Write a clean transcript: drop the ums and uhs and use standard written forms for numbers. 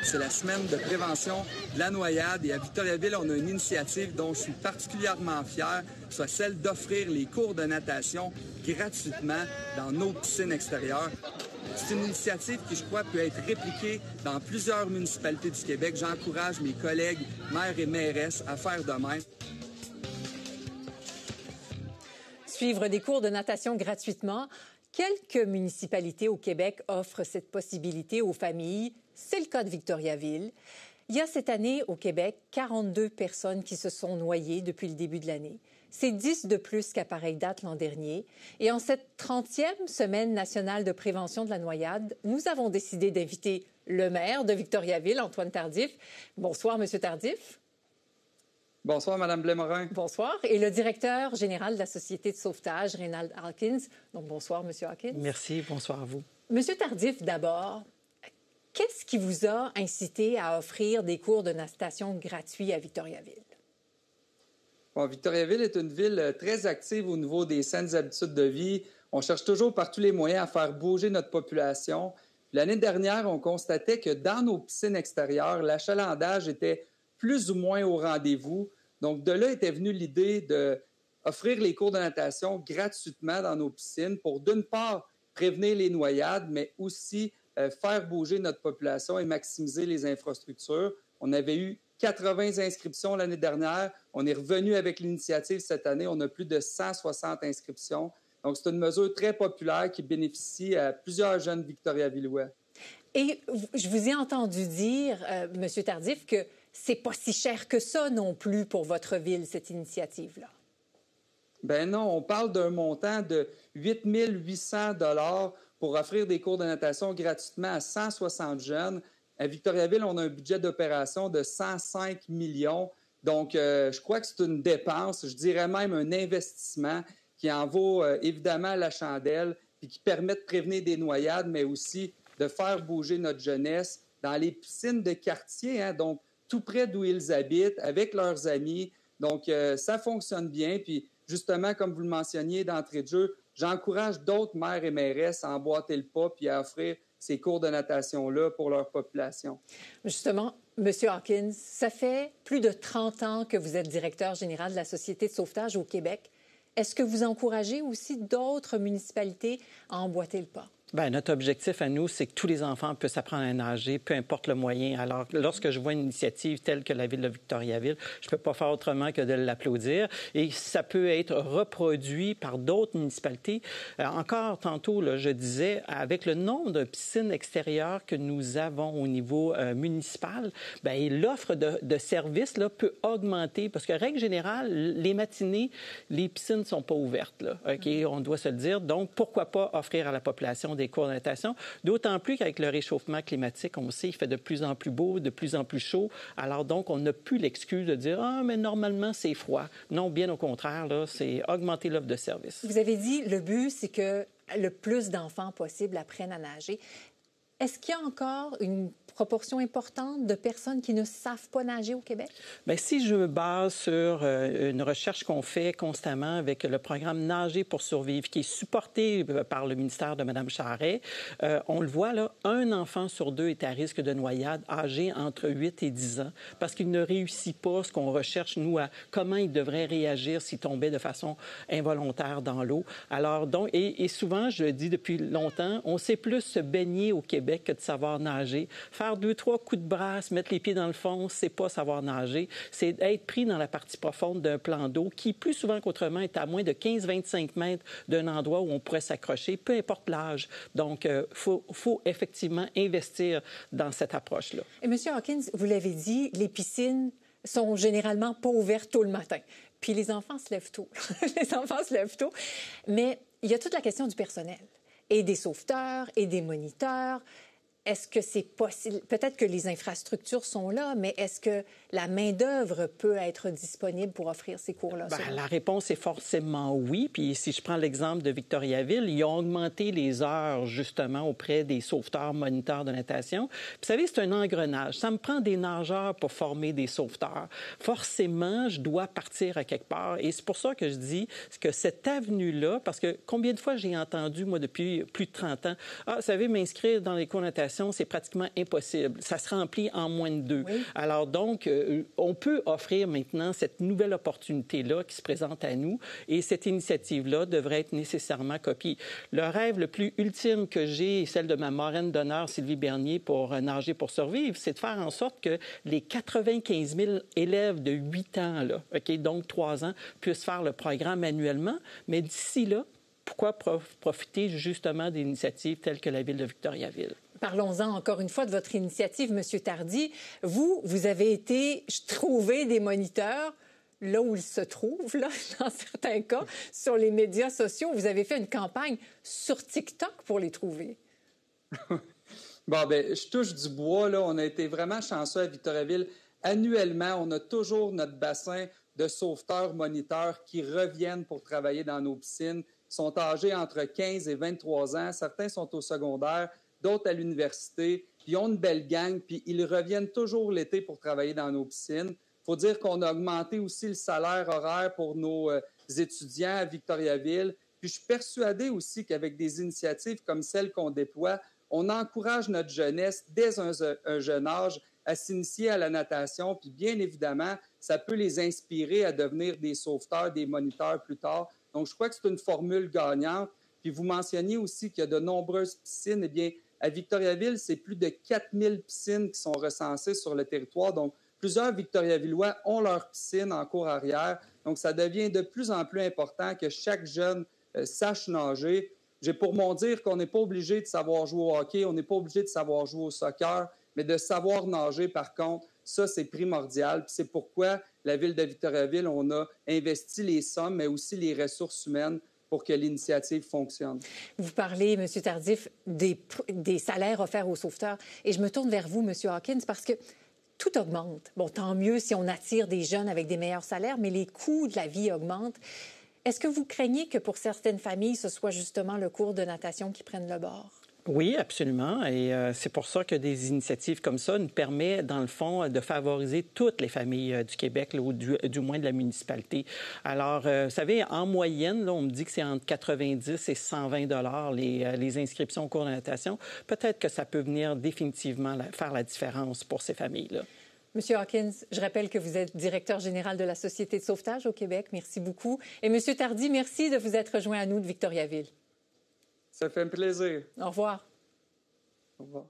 c'est la semaine de prévention de la noyade. Et à Victoriaville, on a une initiative dont je suis particulièrement fier, soit celle d'offrir les cours de natation gratuitement dans nos piscines extérieures. C'est une initiative qui, je crois, peut être répliquée dans plusieurs municipalités du Québec. J'encourage mes collègues maires et mairesses à faire de même. Suivre des cours de natation gratuitement. Quelques municipalités au Québec offrent cette possibilité aux familles. C'est le cas de Victoriaville. Il y a cette année au Québec 42 personnes qui se sont noyées depuis le début de l'année. C'est 10 de plus qu'à pareille date l'an dernier. Et en cette 30e semaine nationale de prévention de la noyade, nous avons décidé d'inviter le maire de Victoriaville, Antoine Tardif. Bonsoir, Monsieur Tardif. Bonsoir, Mme Blais-Morin. Bonsoir. Et le directeur général de la Société de sauvetage, Reynald Hawkins. Donc, bonsoir, M. Hawkins. Merci. Bonsoir à vous. M. Tardif, d'abord, qu'est-ce qui vous a incité à offrir des cours de natation gratuits à Victoriaville? Bon, Victoriaville est une ville très active au niveau des saines habitudes de vie. On cherche toujours par tous les moyens à faire bouger notre population. L'année dernière, on constatait que dans nos piscines extérieures, l'achalandage était plus ou moins au rendez-vous. Donc, de là était venue l'idée d'offrir les cours de natation gratuitement dans nos piscines pour, d'une part, prévenir les noyades, mais aussi faire bouger notre population et maximiser les infrastructures. On avait eu 80 inscriptions l'année dernière. On est revenu avec l'initiative cette année. On a plus de 160 inscriptions. Donc, c'est une mesure très populaire qui bénéficie à plusieurs jeunes victoriavillois. Et je vous ai entendu dire, M. Tardif, que c'est pas si cher que ça non plus pour votre ville, cette initiative-là. Ben non, on parle d'un montant de 8 800 $ pour offrir des cours de natation gratuitement à 160 jeunes. À Victoriaville, on a un budget d'opération de 105 millions. Donc, je crois que c'est une dépense, je dirais même un investissement qui en vaut évidemment la chandelle et qui permet de prévenir des noyades, mais aussi de faire bouger notre jeunesse dans les piscines de quartier, hein, donc tout près d'où ils habitent, avec leurs amis. Donc, ça fonctionne bien. Puis, justement, comme vous le mentionniez d'entrée de jeu, j'encourage d'autres maires et mairesses à emboîter le pas puis à offrir ces cours de natation-là pour leur population. Justement, M. Hawkins, ça fait plus de 30 ans que vous êtes directeur général de la Société de sauvetage au Québec. Est-ce que vous encouragez aussi d'autres municipalités à emboîter le pas? Bien, notre objectif à nous, c'est que tous les enfants puissent apprendre à nager, peu importe le moyen. Alors, lorsque je vois une initiative telle que la Ville de Victoriaville, je ne peux pas faire autrement que de l'applaudir. Et ça peut être reproduit par d'autres municipalités. Encore tantôt, là, je disais, avec le nombre de piscines extérieures que nous avons au niveau municipal, bien, l'offre de services là, peut augmenter. Parce que, règle générale, les matinées, les piscines ne sont pas ouvertes. Là, OK? On doit se le dire. Donc, pourquoi pas offrir à la population des cours de natation, d'autant plus qu'avec le réchauffement climatique, on sait, il fait de plus en plus beau, de plus en plus chaud. Alors donc, on n'a plus l'excuse de dire « Ah, mais normalement, c'est froid ». Non, bien au contraire, là, c'est augmenter l'offre de service. Vous avez dit, le but, c'est que le plus d'enfants possible apprennent à nager. Est-ce qu'il y a encore une proportion importante de personnes qui ne savent pas nager au Québec? Bien, si je me base sur une recherche qu'on fait constamment avec le programme Nager pour survivre, qui est supporté par le ministère de Mme Charest, on le voit, là, un enfant sur deux est à risque de noyade âgé entre 8 et 10 ans parce qu'il ne réussit pas ce qu'on recherche, nous, à comment il devrait réagir s'il tombait de façon involontaire dans l'eau. Alors, donc, et souvent, je le dis depuis longtemps, on sait plus se baigner au Québec que de savoir nager. Faire 2-3 coups de brasse, mettre les pieds dans le fond, c'est pas savoir nager. C'est être pris dans la partie profonde d'un plan d'eau qui, plus souvent qu'autrement, est à moins de 15-25 mètres d'un endroit où on pourrait s'accrocher, peu importe l'âge. Donc, faut effectivement investir dans cette approche-là. Et M. Hawkins, vous l'avez dit, les piscines sont généralement pas ouvertes tôt le matin. Puis les enfants se lèvent tôt. Les enfants se lèvent tôt. Mais il y a toute la question du personnel et des sauveteurs et des moniteurs. Est-ce que c'est possible? Peut-être que les infrastructures sont là, mais est-ce que la main-d'œuvre peut être disponible pour offrir ces cours-là? Bien, la réponse est forcément oui. Puis si je prends l'exemple de Victoriaville, ils ont augmenté les heures, justement, auprès des sauveteurs, moniteurs de natation. Puis, vous savez, c'est un engrenage. Ça me prend des nageurs pour former des sauveteurs. Forcément, je dois partir à quelque part. Et c'est pour ça que je dis que cette avenue-là, parce que combien de fois j'ai entendu, moi, depuis plus de 30 ans, « Ah, vous savez, m'inscrire dans les cours de natation, natation, c'est pratiquement impossible. Ça se remplit en moins de 2. Oui. Alors donc, on peut offrir maintenant cette nouvelle opportunité-là qui se présente à nous et cette initiative-là devrait être nécessairement copiée. Le rêve le plus ultime que j'ai, celle de ma marraine d'honneur, Sylvie Bernier, pour Nager pour survivre, c'est de faire en sorte que les 95 000 élèves de 8 ans, là, donc 3 ans, puissent faire le programme annuellement. Mais d'ici là, pourquoi profiter justement d'initiatives telles que la Ville de Victoriaville? Parlons-en encore une fois de votre initiative, M. Tardy. Vous avez été trouver des moniteurs là où ils se trouvent, là, dans certains cas, sur les médias sociaux. Vous avez fait une campagne sur TikTok pour les trouver. Bon, bien, je touche du bois, là. On a été vraiment chanceux à Victoriaville. Annuellement, on a toujours notre bassin de sauveteurs, moniteurs qui reviennent pour travailler dans nos piscines. Ils sont âgés entre 15 et 23 ans. Certains sont au secondaire, d'autres à l'université. Puis ils ont une belle gang, puis ils reviennent toujours l'été pour travailler dans nos piscines. Il faut dire qu'on a augmenté aussi le salaire horaire pour nos étudiants à Victoriaville. Puis je suis persuadé aussi qu'avec des initiatives comme celles qu'on déploie, on encourage notre jeunesse dès un jeune âge à s'initier à la natation. Puis bien évidemment, ça peut les inspirer à devenir des sauveteurs, des moniteurs plus tard. Donc, je crois que c'est une formule gagnante. Puis vous mentionniez aussi qu'il y a de nombreuses piscines. Eh bien, à Victoriaville, c'est plus de 4000 piscines qui sont recensées sur le territoire. Donc, plusieurs Victoriavillois ont leur piscine en cour arrière. Donc, ça devient de plus en plus important que chaque jeune sache nager. J'ai pour mon dire qu'on n'est pas obligé de savoir jouer au hockey, on n'est pas obligé de savoir jouer au soccer, mais de savoir nager, par contre, ça, c'est primordial. Puis c'est pourquoi la Ville de Victoriaville, on a investi les sommes, mais aussi les ressources humaines pour que l'initiative fonctionne. Vous parlez, M. Tardif, des salaires offerts aux sauveteurs. Et je me tourne vers vous, M. Hawkins, parce que tout augmente. Bon, tant mieux si on attire des jeunes avec des meilleurs salaires, mais les coûts de la vie augmentent. Est-ce que vous craignez que pour certaines familles, ce soit justement le cours de natation qui prenne le bord? Oui, absolument. Et c'est pour ça que des initiatives comme ça nous permettent, dans le fond, de favoriser toutes les familles du Québec, là, ou du moins de la municipalité. Alors, vous savez, en moyenne, là, on me dit que c'est entre 90 et 120 $ les inscriptions au cours de natation. Peut-être que ça peut venir définitivement faire la différence pour ces familles-là. Monsieur Hawkins, je rappelle que vous êtes directeur général de la Société de sauvetage au Québec. Merci beaucoup. Et Monsieur Tardy, merci de vous être rejoint à nous de Victoriaville. Ça fait un plaisir. Au revoir. Au revoir.